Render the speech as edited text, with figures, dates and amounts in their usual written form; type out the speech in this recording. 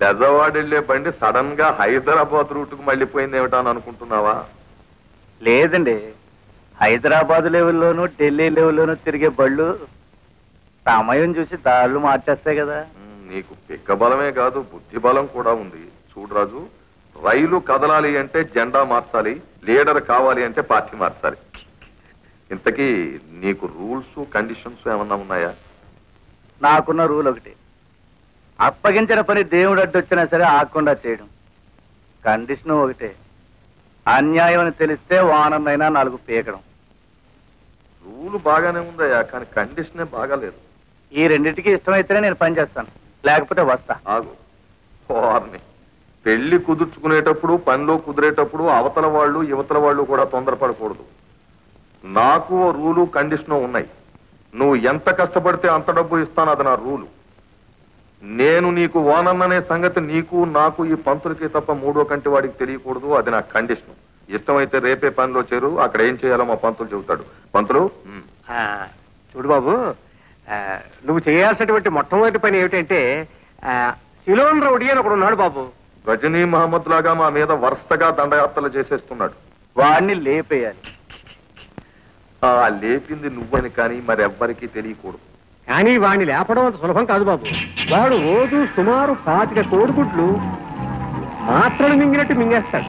బెజవాడ వెళ్లే బండి సడన్ గా హైదరాబాద్ రూట్ కు మళ్ళీపోయింది ఏమిటా అని అనుకుంటున్నావా? లేదండి, హైదరాబాద్ లెవెల్లోనూ ఢిల్లీ లెవెల్లోనూ తిరిగే బళ్ళు సమయం చూసి దాళ్ళు మార్చేస్తాయి కదా. నీకు పిక్క బలమే కాదు, బుద్ధి బలం కూడా ఉంది. చూడు రాజు, రైలు కదలాలి అంటే జెండా మార్చాలి, లీడర్ కావాలి అంటే పార్టీ మార్చాలి. ఇంతకీ నీకు రూల్స్ కండిషన్స్ ఏమన్నా ఉన్నాయా? నాకున్న రూల్ ఒకటి, అప్పగించిన పని దేవుడు అడ్డొచ్చినా సరే ఆగకుండా చేయడం. కండిషన్ ఒకటే, అన్యాయం అని తెలిస్తే వానమైనా 4 పీకడం. రూల్ బాగానే ఉందయ్యా, కానీ కండిషనే బాగాలేదు. ఈ రెండింటికి ఇష్టమైతేనే నేను పని చేస్తాను, లేకపోతే వస్తా. ఆగు, పోర్ని పెళ్లి కుదుర్చుకునేటప్పుడు, పనిలో కుదిరేటప్పుడు అవతల వాళ్ళు యువతల వాళ్ళు కూడా తొందరపడకూడదు. నాకు రూలు కండిషను ఉన్నాయి. నువ్వు ఎంత కష్టపడితే అంత డబ్బు ఇస్తాను, అది నా రూలు. నేను నీకు ఓనన్ననే సంగతి నీకు నాకు ఈ పంతులకి తప్ప 3వ కంటి వాడికి తెలియకూడదు, అది నా కండిషన్. ఇష్టమైతే రేపే పనిలో చేరు, అక్కడ ఏం చేయాలో మా పంతులు చెబుతాడు. పంతులు, చూడు బాబు, నువ్వు చేయాల్సినటువంటి మొట్టమొదటి పని ఏమిటంటే సిలోన్ రౌడీ అని ఒకడు ఉన్నాడు బాబు. గజనీ మహమ్మద్ లాగా మా మీద వరుసగా దండయాత్రలు చేసేస్తున్నాడు. వాడిని లేపేయాలి. లేపింది నువ్వని కానీ మరెవ్వరికీ తెలియకూడదు. కానీ వాడిని లేపడం అంత సులభం కాదు బాబు. వాడు రోజు సుమారు 25 కోడిగుడ్లు మాత్రలు మింగినట్టు మింగేస్తాడు.